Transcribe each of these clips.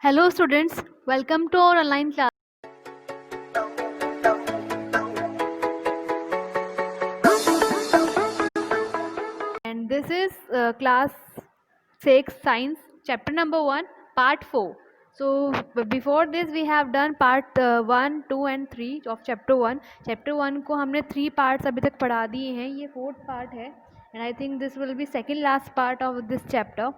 Hello students, welcome to our online class. And this is class 6 science chapter number 1 part 4. So before this we have done part 1, 2 and 3 of chapter 1. Chapter 1 को हमने 3 parts अभी तक पढ़ा दिए हैं, ये 4th part है and I think this will be second last part of this chapter.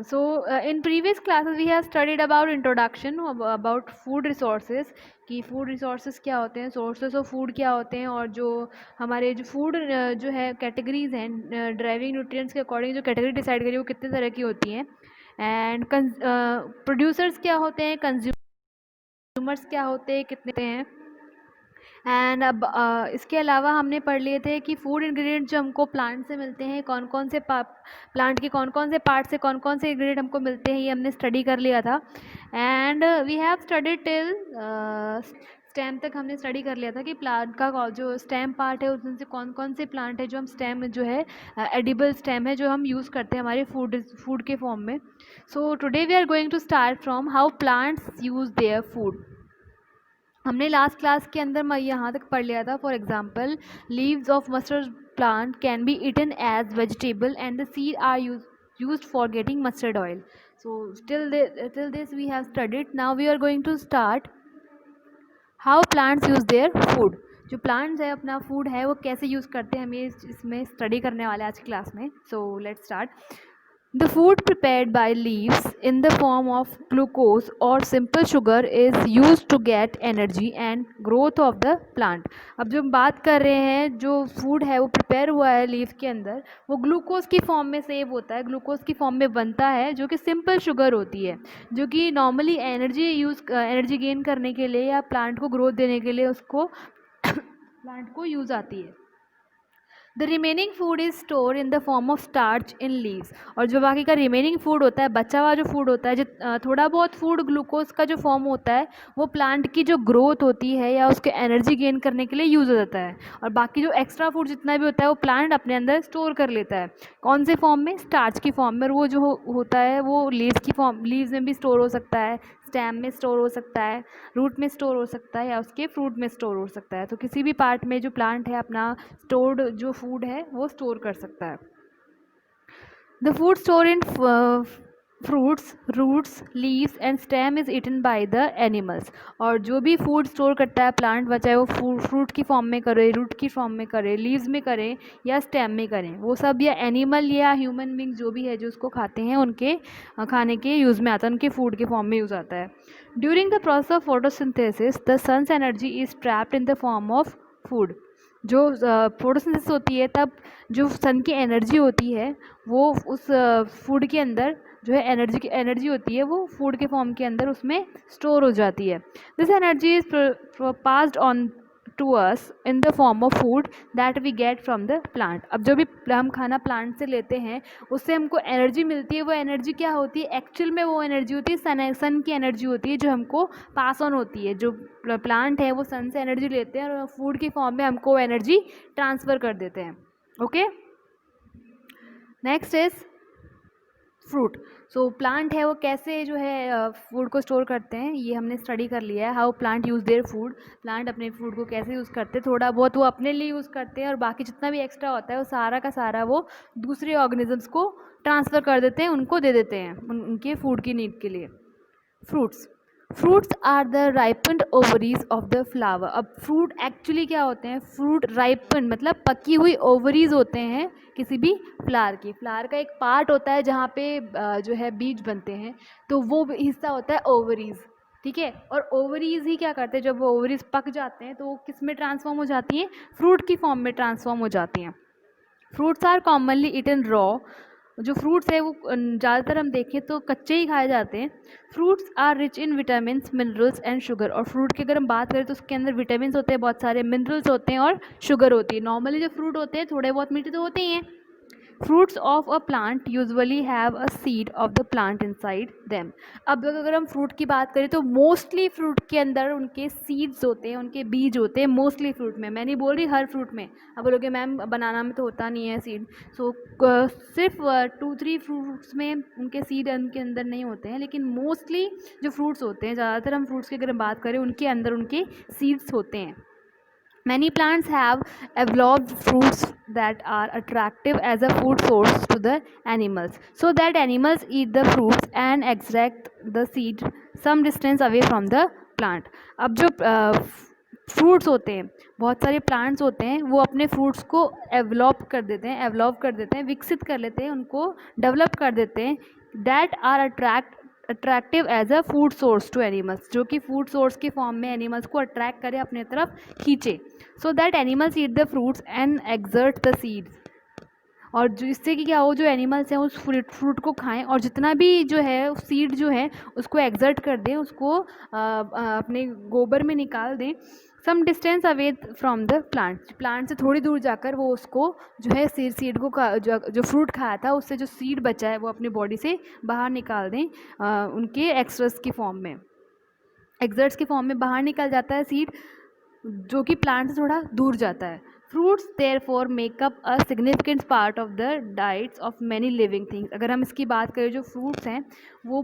So in previous classes we have studied about introduction about food resources कि food resources क्या होते हैं, sources of food क्या होते हैं और जो हमारे जो food जो है categories हैं deriving nutrients के according जो category decide करी वो कितने तरह की होती हैं and producers क्या होते हैं, consumers क्या होते हैं, कितने हैं एंड अब इसके अलावा हमने पढ़ लिए थे कि फूड इंग्रेडिएंट जो हमको प्लांट से मिलते हैं कौन कौन से प्लांट के कौन कौन से पार्ट से कौन कौन से इंग्रेडिएंट हमको मिलते हैं ये हमने स्टडी कर लिया था and we have studied till stem तक हमने स्टडी कर लिया था कि प्लांट का जो स्टेम पार्ट है उसमें से कौन कौन से प्लांट है जो हम स्टेम जो है एडिबल स्टेम है जो हम यूज़ करते हैं हमारे फूड के फॉर्म में. So today we are going to start from how plants use their food. हमने लास्ट क्लास के अंदर मैं यहाँ तक पढ़ लिया था. For example leaves of mustard plant can be eaten as vegetable and the seed are used for getting mustard oil. So till this we have studied. Now we are going to start how plants use their food. जो plants है अपना food है वो कैसे use करते हैं हम ये इसमें स्टडी करने वाले आज की क्लास में. So let's start. The food prepared by leaves in the form of glucose or simple sugar is used to get energy and growth of the plant. अब जो हम बात कर रहे हैं जो फूड है वो प्रिपेयर हुआ है लीव के अंदर वो ग्लूकोज की फॉर्म में सेव होता है, ग्लूकोज की फॉर्म में बनता है जो कि सिंपल शुगर होती है जो कि नॉर्मली एनर्जी गेन करने के लिए या प्लांट को ग्रोथ देने के लिए उसको प्लांट को यूज़ आती है. The remaining food is store in the form of starch in leaves. और जो बाकी का रिमेनिंग फूड होता है बचा हुआ जो फूड होता है जो थोड़ा बहुत फूड ग्लूकोज का जो फॉर्म होता है वो प्लांट की जो ग्रोथ होती है या उसके एनर्जी गेन करने के लिए यूज़ हो जाता है और बाकी जो एक्स्ट्रा फूड जितना भी होता है वो प्लांट अपने अंदर स्टोर कर लेता है. कौन से फॉर्म में? स्टार्च की फॉर्म में. और वो जो होता है वो लीव्स में भी स्टोर हो सकता है, स्टेम में स्टोर हो सकता है, रूट में स्टोर हो सकता है या उसके फ्रूट में स्टोर हो सकता है. तो किसी भी पार्ट में जो प्लांट है अपना स्टोर्ड जो फूड है वो स्टोर कर सकता है. The food store in fruits, roots, leaves and stem is eaten by the animals. और जो भी फूड स्टोर करता है प्लांट चाहे वो फ्रूट की फॉर्म में करे, रूट की फॉर्म में करे, लीव्स में करें या स्टेम में करें, वो सब या एनिमल या ह्यूमन बींग जो भी है जो उसको खाते हैं उनके खाने के यूज़ में आता है, उनके फूड के फॉर्म में यूज़ आता है. During the process of photosynthesis the sun's energy is trapped in the form of food. जो फोटोसिंथेसिस होती है तब जो सन की एनर्जी होती है वो उस फूड के अंदर जो है एनर्जी होती है वो फूड के फॉर्म के अंदर उसमें स्टोर हो जाती है. This energy is passed on to us in the form of food that we get from the plant. अब जो भी हम खाना प्लांट से लेते हैं उससे हमको एनर्जी मिलती है. वो एनर्जी क्या होती है? एक्चुअल में वो एनर्जी होती है सन की एनर्जी होती है जो हमको पास ऑन होती है. जो प्लांट है वो सन से एनर्जी लेते हैं और फूड की फॉर्म में हमको एनर्जी ट्रांसफ़र कर देते हैं. Okay, next is fruit. So plant है वो कैसे जो है फूड को स्टोर करते हैं ये हमने स्टडी कर लिया है. How plant use their food. Plant अपने फूड को कैसे यूज़ करते हैं, थोड़ा बहुत वो अपने लिए यूज़ करते हैं और बाकी जितना भी एक्स्ट्रा होता है वो सारा का सारा वो दूसरे ऑर्गेनिजम्स को ट्रांसफ़र कर देते हैं, उनको दे देते हैं उनके फूड की नीड के लिए. Fruits are the ripened ovaries of the flower. अब फ्रूट एक्चुअली क्या होते हैं? फ्रूट राइपन मतलब पकी हुई ओवरीज होते हैं किसी भी फ्लावर की. फ्लावर का एक पार्ट होता है जहाँ पे जो है बीज बनते हैं तो वो हिस्सा होता है ओवरीज. ठीक है, और ओवरीज ही क्या करते हैं जब वो ओवरीज पक जाते हैं तो वो किस में ट्रांसफॉर्म हो जाती हैं? फ्रूट की फॉर्म में ट्रांसफॉर्म हो जाती हैं. Fruits are commonly eaten raw. जो फ्रूट्स है वो ज़्यादातर हम देखें तो कच्चे ही खाए जाते हैं. Fruits are rich in vitamins, minerals and sugar. और फ्रूट की अगर हम बात करें तो उसके अंदर विटामिन्स होते हैं, बहुत सारे मिनरल्स होते हैं और शुगर होती है. नॉर्मली जो फ्रूट होते हैं थोड़े बहुत मीठे तो होते ही हैं. Fruits of a plant usually have a seed of the plant inside them. अब अगर हम फ्रूट की बात करें तो मोस्टली फ्रूट के अंदर उनके सीड्स होते हैं, उनके बीज होते हैं मोस्टली फ्रूट में। मैं नहीं बोल रही हर फ्रूट में, अब बोलोगे मैम बनाना में तो होता नहीं है सीड। सो सिर्फ 2-3 फ्रूट्स में उनके सीड उनके अंदर नहीं होते हैं, लेकिन मोस्टली जो फ्रूट्स होते हैं, ज़्यादातर हम फ्रूट्स की अगर बात करें उनके अंदर उनके सीड्स होते हैं। Many plants have evolved fruits that are attractive as a food source to the animals, so that animals eat the fruits and extract the seed some distance away from the plant. अब जो fruits होते हैं, बहुत सारे plants होते हैं, वो अपने फ्रूट्स को एवलॉप कर देते हैं, विकसित कर लेते हैं, उनको डेवलप कर देते हैं, that are attractive as a food source to animals, जो कि फूड सोर्स के फॉर्म में एनिमल्स को अट्रैक्ट करे, अपने तरफ खींचे, so that animals eat the fruits and exert the seeds. और जो इससे कि क्या हो, जो एनिमल्स हैं उस फ्रूट को खाएं और जितना भी जो है सीड जो है उसको एक्सर्ट कर दें, उसको अपने गोबर में निकाल दें, some distance away from the plant से थोड़ी दूर जाकर वो उसको जो है सीड को जो फ्रूट खाया था उससे जो सीड बचा है वो अपनी बॉडी से बाहर निकाल दें, उनके एक्सर्ट्स की फॉर्म में, एक्सर्ट्स की फॉर्म में बाहर निकल जाता है सीड, जो कि प्लांट से थोड़ा दूर जाता है। Fruits therefore makeup a significant part of the diets of many living things. अगर हम इसकी बात करें, जो फ्रूट्स हैं वो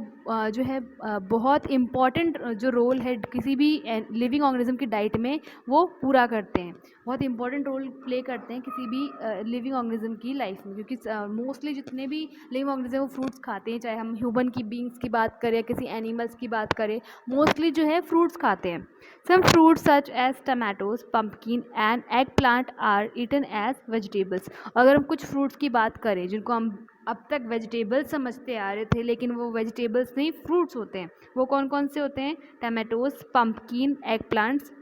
जो है बहुत इम्पॉर्टेंट जो रोल है किसी भी लिविंग ऑर्गेनिज्म की डाइट में वो पूरा करते हैं, बहुत इंपॉर्टेंट रोल प्ले करते हैं किसी भी लिविंग ऑर्गेनिज्म की लाइफ में, क्योंकि मोस्टली जितने भी लिविंग ऑर्गेनिज्म वो फ्रूट्स खाते हैं, चाहे हम ह्यूमन की बींग्स की बात करें, किसी एनिमल्स की बात करें, मोस्टली जो है फ्रूट्स खाते हैं। Some fruits such as tomatoes, pumpkin and eggplant are eaten as vegetables। अगर हम कुछ फ्रूट्स की बात करें जिनको हम अब तक वेजिटेबल्स समझते आ रहे थे, लेकिन वो वेजिटेबल्स नहीं फ्रूट्स होते हैं, वो कौन कौन से होते हैं? टमाटोज, पम्पकिन, एग प्लांट्स,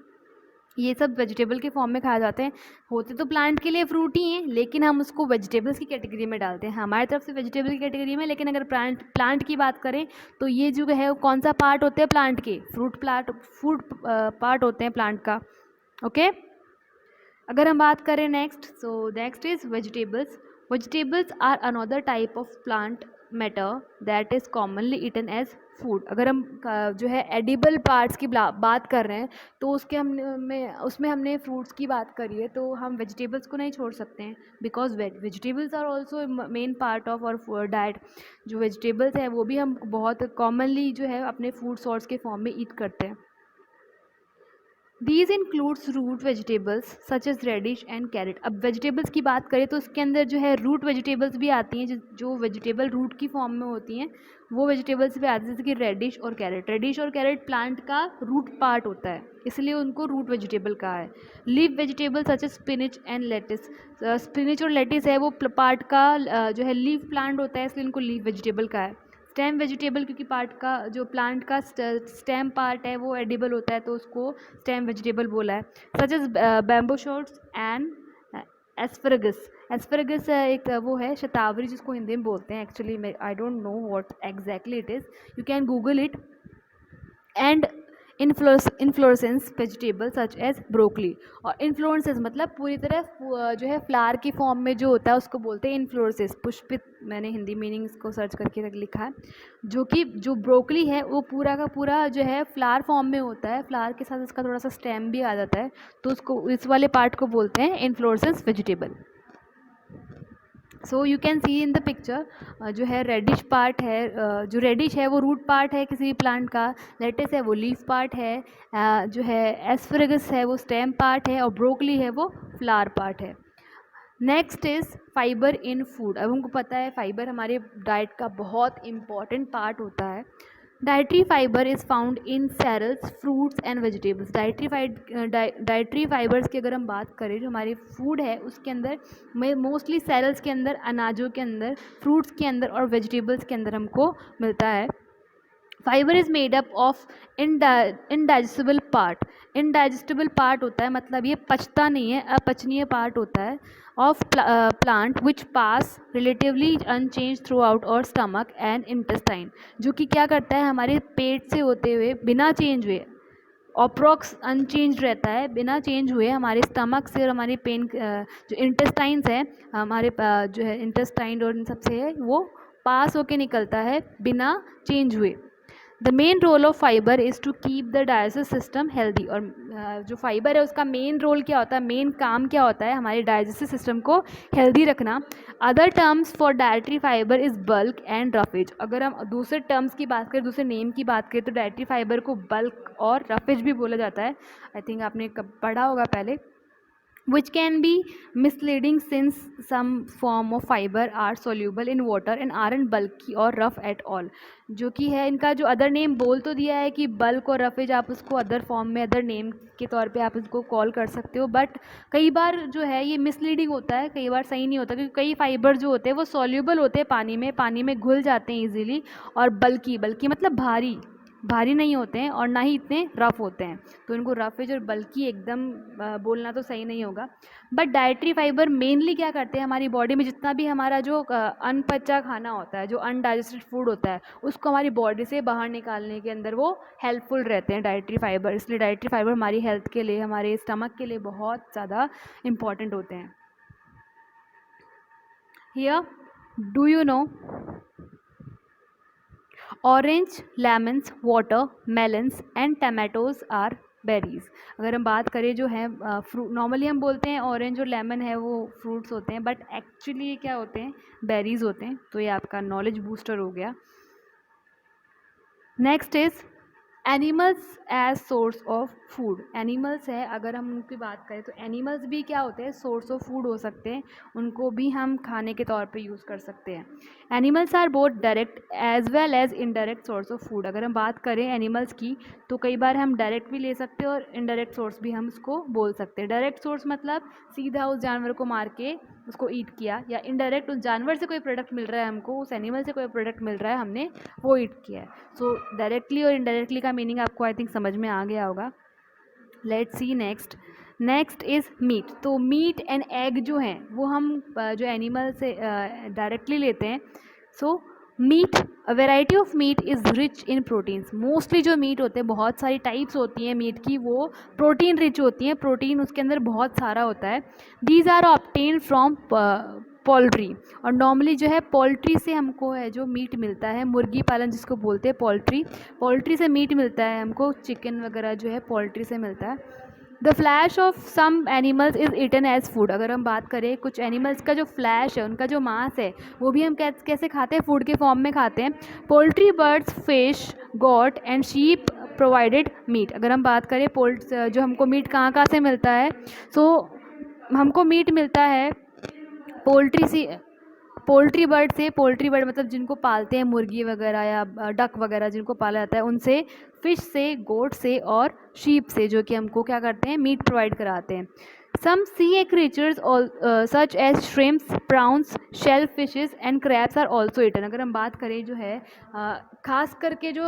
ये सब वेजिटेबल के फॉर्म में खाए जाते हैं। होते तो प्लांट के लिए फ्रूट ही हैं, लेकिन हम उसको वेजिटेबल्स की कैटेगरी में डालते हैं, हमारी तरफ से वेजिटेबल की कैटेगरी में। लेकिन अगर प्लांट की बात करें तो ये जो है कौन सा पार्ट होते हैं प्लांट के? फूड पार्ट होते हैं प्लांट का। ओके, अगर हम बात करें next is vegetables. Vegetables are another type of plant matter that is commonly eaten as food. अगर हम जो है एडिबल पार्ट्स की बात कर रहे हैं तो उसमें हमने फ्रूट्स की बात करी है, तो हम वेजिटेबल्स को नहीं छोड़ सकते हैं, because vegetables are also main part of our diet. जो वेजिटेबल्स हैं वो भी हम बहुत कॉमनली जो है अपने फूड सोर्स के फॉर्म में ईट करते हैं। These includes root vegetables such as radish and carrot। अब वेजिटेबल्स की बात करें तो उसके अंदर जो है रूट वेजिटेबल्स भी आती हैं, जो वेजिटेबल रूट की फॉर्म में होती हैं, वो वेजिटेबल्स भी आती हैं, जैसे कि रेडिश और कैरेट। रेडिश और कैरेट प्लांट का रूट पार्ट होता है, इसलिए उनको रूट वेजिटेबल कहा है। Leaf vegetable such as spinach and lettuce. Spinach और लेटिस है वो पार्ट का जो है लीफ प्लांट होता है, इसलिए उनको लीफ वेजिटेबल कहा है। स्टेम वेजिटेबल, क्योंकि पार्ट का जो प्लांट का स्टेम पार्ट है वो एडिबल होता है, तो उसको स्टेम वेजिटेबल बोला है। Such as bamboo shoots and asparagus. Asparagus एक वो है शतावरी, जिसको हिंदी में बोलते हैं, actually I don't know what exactly it is, you can google it. And inflorescence vegetable such as broccoli. और इन्फ्लोरेसेंस मतलब पूरी तरह जो है फ्लावर की फॉर्म में जो होता है उसको बोलते हैं इन्फ्लोरेसेंस, पुष्पित। मैंने हिंदी मीनिंग इसको सर्च करके लिखा है, जो ब्रोकली है वो पूरा का पूरा जो है फ्लावर फॉर्म में होता है, फ्लावर के साथ इसका थोड़ा सा स्टेम भी आ जाता है, तो उसको इस वाले पार्ट को बोलते हैं inflorescence vegetable. So you can see in the picture जो है रेडिश पार्ट है, जो रेडिश है वो रूट पार्ट है किसी भी प्लांट का, लेटिस है वो लीफ पार्ट है, जो है एस्परगस है वो स्टेम पार्ट है, और ब्रोकली है वो फ्लावर पार्ट है। Next is fibre in food. अब हमको पता है फाइबर हमारे डाइट का बहुत इंपॉर्टेंट पार्ट होता है। Dietary fibre is found in cereals, fruits and vegetables. Dietary fibres की अगर हम बात करें, जो हमारी फूड है उसके अंदर मोस्टली सेरल्स के अंदर, अनाजों के अंदर, फ्रूट्स के अंदर और वेजिटेबल्स के अंदर हमको मिलता है। Fibre is made up of indigestible part. Indigestible part होता है मतलब ये पचता नहीं है, अपचनीय पार्ट होता है of plant which pass relatively unchange throughout और स्टमक एंड इंटेस्टाइन, जो कि क्या करता है हमारे पेट से होते हुए बिना चेंज हुए अप्रॉक्स अनचेंज रहता है, बिना चेंज हुए हमारे स्टमक से और हमारी पेन जो इंटेस्टाइन्स है, हमारे जो है इंटेस्टाइन और इन सब से है, वो पास होके निकलता है बिना चेंज हुए। The main role of fibre is to keep the digestive system healthy. और जो फाइबर है उसका मेन रोल क्या होता है, मेन काम क्या होता है, हमारे डाइजेस्टिव सिस्टम को हेल्दी रखना। Other terms for dietary fibre is bulk and roughage. अगर हम दूसरे टर्म्स की बात करें, दूसरे नेम की बात करें, तो डाइटरी फाइबर को बल्क और रफेज भी बोला जाता है। आई थिंक आपने पढ़ा होगा पहले। which can be misleading since some form of fiber are soluble in water and aren't bulky or rough at all। जो कि है इनका जो अदर नेम बोल तो दिया है कि बल्क और रफेज, आप उसको अदर फॉर्म में अदर नेम के तौर पे आप इसको कॉल कर सकते हो, बट कई बार जो है ये मिसलीडिंग होता है, कई बार सही नहीं होता, क्योंकि कई फाइबर जो होते हैं वो सॉल्यूबल होते हैं पानी में घुल जाते हैं ईजिली, और बल्कि बल्कि मतलब भारी भारी नहीं होते हैं और ना ही इतने रफ़ होते हैं, तो इनको रफेज और बल्कि एकदम बोलना तो सही नहीं होगा। बट डाइटरी फाइबर मेनली क्या करते हैं, हमारी बॉडी में जितना भी हमारा जो अनपचा खाना होता है, जो अनडाइजेस्टेड फूड होता है, उसको हमारी बॉडी से बाहर निकालने के अंदर वो हेल्पफुल रहते हैं डाइटरी फाइबर। इसलिए डाइटरी फाइबर हमारी हेल्थ के लिए, हमारे स्टमक के लिए बहुत ज़्यादा इम्पॉर्टेंट होते हैं। Here do you know orange, lemons, water melons and tomatoes are berries. अगर हम बात करें जो है फ्रूट, नॉर्मली हम बोलते हैं ऑरेंज और लेमन है वो फ्रूट्स होते हैं, बट एक्चुअली ये क्या होते हैं, बेरीज होते हैं। तो ये आपका नॉलेज बूस्टर हो गया। Next is animals as source of food. Animals है, अगर हम उनकी बात करें तो एनिमल्स भी क्या होते हैं, सोर्स ऑफ फूड हो सकते हैं, उनको भी हम खाने के तौर पे यूज़ कर सकते हैं। Animals are both direct as well as indirect source of food. अगर हम बात करें एनिमल्स की, तो कई बार हम डायरेक्ट भी ले सकते हैं और इनडायरेक्ट सोर्स भी हम उसको बोल सकते हैं। डायरेक्ट सोर्स मतलब सीधा उस जानवर को मार के उसको ईट किया, या इनडायरेक्ट उस जानवर से कोई प्रोडक्ट मिल रहा है हमको, उस एनिमल से कोई प्रोडक्ट मिल रहा है, हमने वो ईट किया है। सो डायरेक्टली और इनडायरेक्टली का मीनिंग आपको आई थिंक समझ में आ गया होगा। Let's see next is meat. तो मीट एंड एग जो हैं वो हम जो एनिमल से डायरेक्टली लेते हैं। So meat, a variety of meat is rich in proteins. Mostly जो मीट होते हैं, बहुत सारी टाइप्स होती हैं मीट की, वो प्रोटीन रिच होती हैं, प्रोटीन उसके अंदर बहुत सारा होता है। These are obtain from poultry. और नॉर्मली जो है पोल्ट्री से हमको है जो मीट मिलता है, मुर्गी पालन जिसको बोलते हैं पोल्ट्री से मीट मिलता है हमको, चिकन वगैरह जो है पोल्ट्री से मिलता है। The flesh of some animals is eaten as food. अगर हम बात करें कुछ एनिमल्स का जो फ्लैश है, उनका जो मांस है, वो भी हम कैसे खाते हैं, फूड के फॉर्म में खाते हैं। Poultry, birds, fish, goat and sheep provided meat. अगर हम बात करें जो हमको मीट कहाँ कहाँ से मिलता है, सो हमको मीट मिलता है पोल्ट्री बर्ड से। पोल्ट्री बर्ड मतलब जिनको पालते हैं, मुर्गी वगैरह या डक वगैरह जिनको पाला जाता है, उनसे, फिश से, गोट से और शीप से, जो कि हमको क्या करते हैं, मीट प्रोवाइड कराते हैं। Some sea creatures such as shrimps, prawns, shell fishes and crabs are also eaten. अगर हम बात करें जो है खास करके जो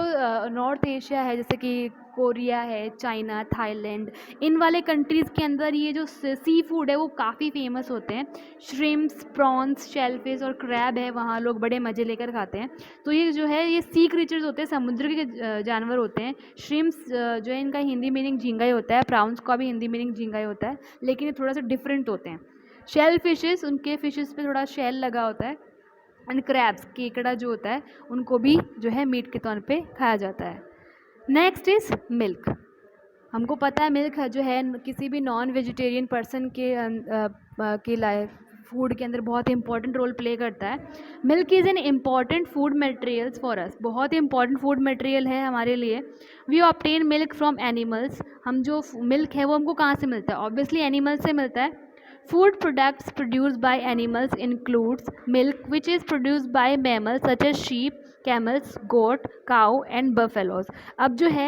नॉर्थ एशिया है, जैसे कि कोरिया है, चाइना, थाईलैंड, इन वाले कंट्रीज़ के अंदर ये जो सी फूड है वो काफ़ी फेमस होते हैं। श्रिम्प्स, प्रॉन्स, शेलफिश और क्रैब है, वहाँ लोग बड़े मज़े लेकर खाते हैं। तो ये जो है ये सी क्रीचर्स होते हैं, समुद्र के जानवर होते हैं। श्रिम्प्स जो है इनका हिंदी मीनिंग झींगा ही होता है, प्राउंस का भी हिंदी मीनिंग झींगा ही होता है, लेकिन ये थोड़ा सा डिफरेंट होते हैं। शेल फिशेस, उनके फिशेस पे थोड़ा शेल लगा होता है। एंड क्रैब्स, केकड़ा जो होता है, उनको भी जो है मीट के तौर पे खाया जाता है। Next is milk. हमको पता है मिल्क जो है किसी भी नॉन वेजिटेरियन पर्सन के लाइफ फूड के अंदर बहुत इंपॉर्टेंट रोल प्ले करता है। Milk is an important food materials for us. बहुत इंपॉर्टेंट फूड मटेरियल है हमारे लिए। We obtain milk from animals. हम जो मिल्क है वो हमको कहाँ से मिलता है, ऑब्वियसली एनिमल्स से मिलता है। Food products produced by animals includes milk, which is produced by mammals such as sheep, camels, goat, cow and buffaloes। अब जो है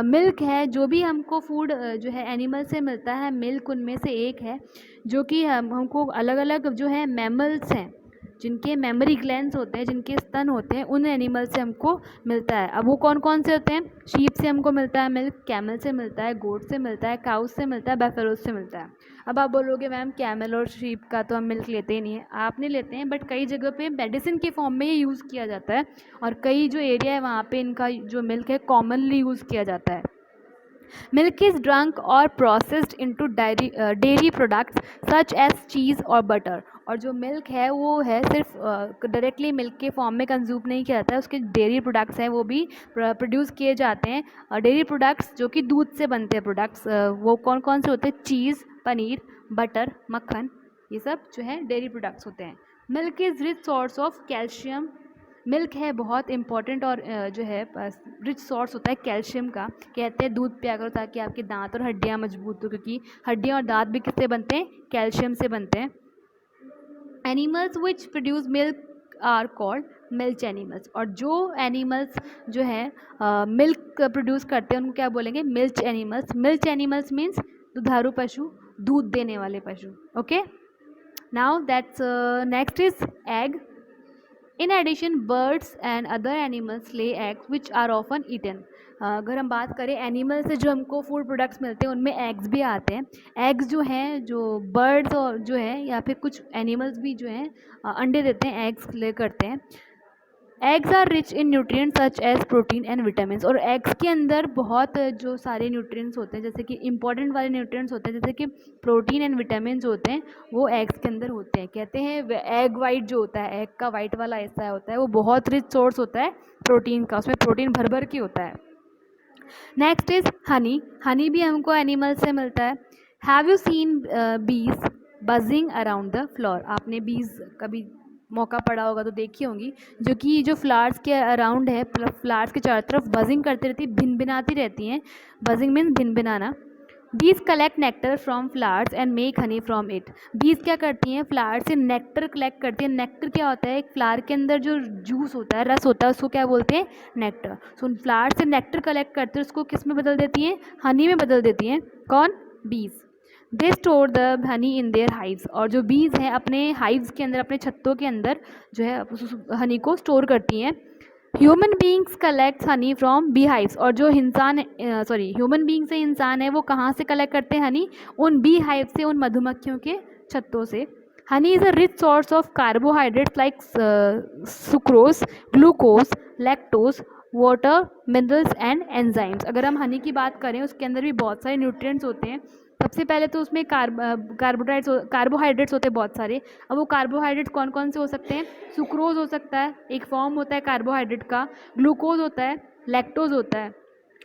मिल्क है, जो भी हमको फूड जो है एनिमल से मिलता है, मिल्क उनमें से एक है, जो कि हमको अलग अलग जो है मैमल्स हैं, जिनके मेमोरी ग्लैंड्स होते हैं, जिनके स्तन होते हैं, उन एनिमल से हमको मिलता है। अब वो कौन कौन से होते हैं, शीप से हमको मिलता है मिल्क, कैमल से मिलता है, गोट से मिलता है, काउस से मिलता है, बैफेलोज से मिलता है। अब आप बोलोगे मैम कैमल और शीप का तो हम मिल्क लेते ही नहीं है। आप नहीं लेते हैं, बट कई जगह पे मेडिसिन के फॉर्म में ये यूज़ किया जाता है, और कई जो एरिया है वहाँ पे इनका जो मिल्क है कॉमनली यूज़ किया जाता है। मिल्क इज ड्रंक और processed into dairy products such as cheese और बटर। और जो मिल्क है वो है सिर्फ डायरेक्टली मिल्क के फॉर्म में कंज्यूम नहीं किया जाता है, उसके डेयरी प्रोडक्ट्स हैं वो भी प्रोड्यूस किए जाते हैं। डेयरी प्रोडक्ट्स जो कि दूध से बनते हैं प्रोडक्ट्स, वो कौन कौन से होते हैं? चीज़, पनीर, बटर, मक्खन, ये सब जो है डेयरी प्रोडक्ट्स होते हैं। Milk is rich source of calcium. Milk है बहुत इंपॉर्टेंट और जो है रिच सोर्स होता है कैल्शियम का। कहते हैं दूध पिया करो ताकि आपके दांत और हड्डियां मजबूत हो, क्योंकि हड्डियां और दांत भी किससे बनते हैं? कैल्शियम से बनते हैं। Animals which produce milk are called milk animals. और जो एनिमल्स जो है मिल्क प्रोड्यूस करते हैं उनको क्या बोलेंगे? Milk animals. Milk animals means दुधारू पशु, दूध देने वाले पशु। Okay, now that's next is egg. In addition birds and other animals lay eggs which are often eaten. अगर हम बात करें एनिमल से जो हमको फूड प्रोडक्ट्स मिलते हैं उनमें एग्स भी आते हैं। एग्स जो हैं, जो बर्ड्स और जो है या फिर कुछ एनिमल्स भी जो हैं अंडे देते हैं, एग्स ले करते हैं। Eggs are rich in nutrients such as protein and vitamin. और एग्स के अंदर बहुत जो सारे न्यूट्रिएंट्स होते हैं, जैसे कि इंपॉर्टेंट वाले न्यूट्रिएंट्स होते हैं, जैसे कि प्रोटीन एंड विटामिन होते हैं, वो एग्स के अंदर होते हैं। कहते हैं एग वाइट जो होता है, एग का वाइट वाला ऐसा होता है, वो बहुत रिच सोर्स होता है प्रोटीन का, उसमें प्रोटीन भर भर के होता है। Next is Honey. हनी भी हमको एनिमल से मिलता है। हैव यू सीन बीज बजिंग अराउंड द फ्लोर। आपने बीज कभी मौका पड़ा होगा तो देखी होंगी, जो कि जो फ्लावर्स के अराउंड है, फ्लावर्स के चारों तरफ बजिंग करती रहती है, भिनभिनाती रहती हैं। बजिंग मीन्स भिनभिनाना। Bees collect nectar from flowers and make honey from it. Bees क्या करती हैं? फ्लावर से नेक्टर कलेक्ट करती हैं। नेक्टर क्या होता है? एक फ्लावर के अंदर जो जूस होता है, रस होता है, उसको क्या बोलते हैं? नेक्टर। सो फ्लावर से नेक्टर कलेक्ट करते हैं, उसको किस में बदल देती हैं? हनी में बदल देती हैं। कौन? बीज। They store the honey in their hives. और जो बीज हैं अपने हाइव्स के अंदर, अपने छत्तों के अंदर जो है हनी को स्टोर करती हैं। Human beings collect honey from bee hives. और जो इंसान ह्यूमन बींग से इंसान है वो कहाँ से कलेक्ट करते हैं हनी? उन बी हाइव से, उन मधुमक्खियों के छत्तों से। Honey is a rich source of carbohydrates like sucrose, glucose, lactose, water, minerals and enzymes. अगर हम हनी की बात करें, उसके अंदर भी बहुत सारे न्यूट्रिएंट्स होते हैं। सबसे पहले तो उसमें कार्बोहाइड्रेट्स होते हैं बहुत सारे। अब वो कार्बोहाइड्रेट्स कौन कौन से हो सकते हैं? सुक्रोज हो सकता है, एक फॉर्म होता है कार्बोहाइड्रेट का। ग्लूकोज होता है, लैक्टोज होता है,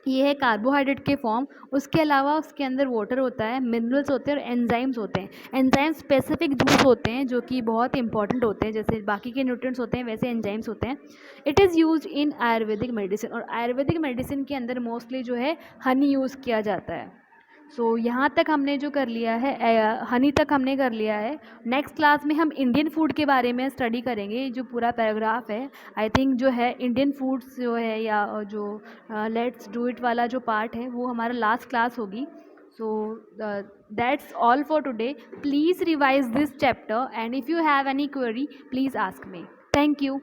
ये है कार्बोहाइड्रेट के फॉर्म। उसके अलावा उसके अंदर वाटर होता है, मिनरल्स होते हैं और एंजाइम्स होते हैं। एंजाइम्स स्पेसिफिक जूस होते हैं जो कि बहुत इंपॉर्टेंट होते हैं, जैसे बाकी के न्यूट्रिएंट्स होते हैं वैसे एंजाइम्स होते हैं। It is used in Ayurvedic medicine. और आयुर्वेदिक मेडिसिन के अंदर मोस्टली जो है हनी यूज़ किया जाता है। सो यहाँ तक हमने जो कर लिया है, हनी तक हमने कर लिया है। नेक्स्ट क्लास में हम इंडियन फूड के बारे में स्टडी करेंगे। जो पूरा पैराग्राफ है, आई थिंक जो है इंडियन फूड्स जो है, या जो लेट्स डू इट वाला जो पार्ट है, वो हमारा लास्ट क्लास होगी। So that's all for today. Please revise this chapter and if you have any query please ask me. Thank you.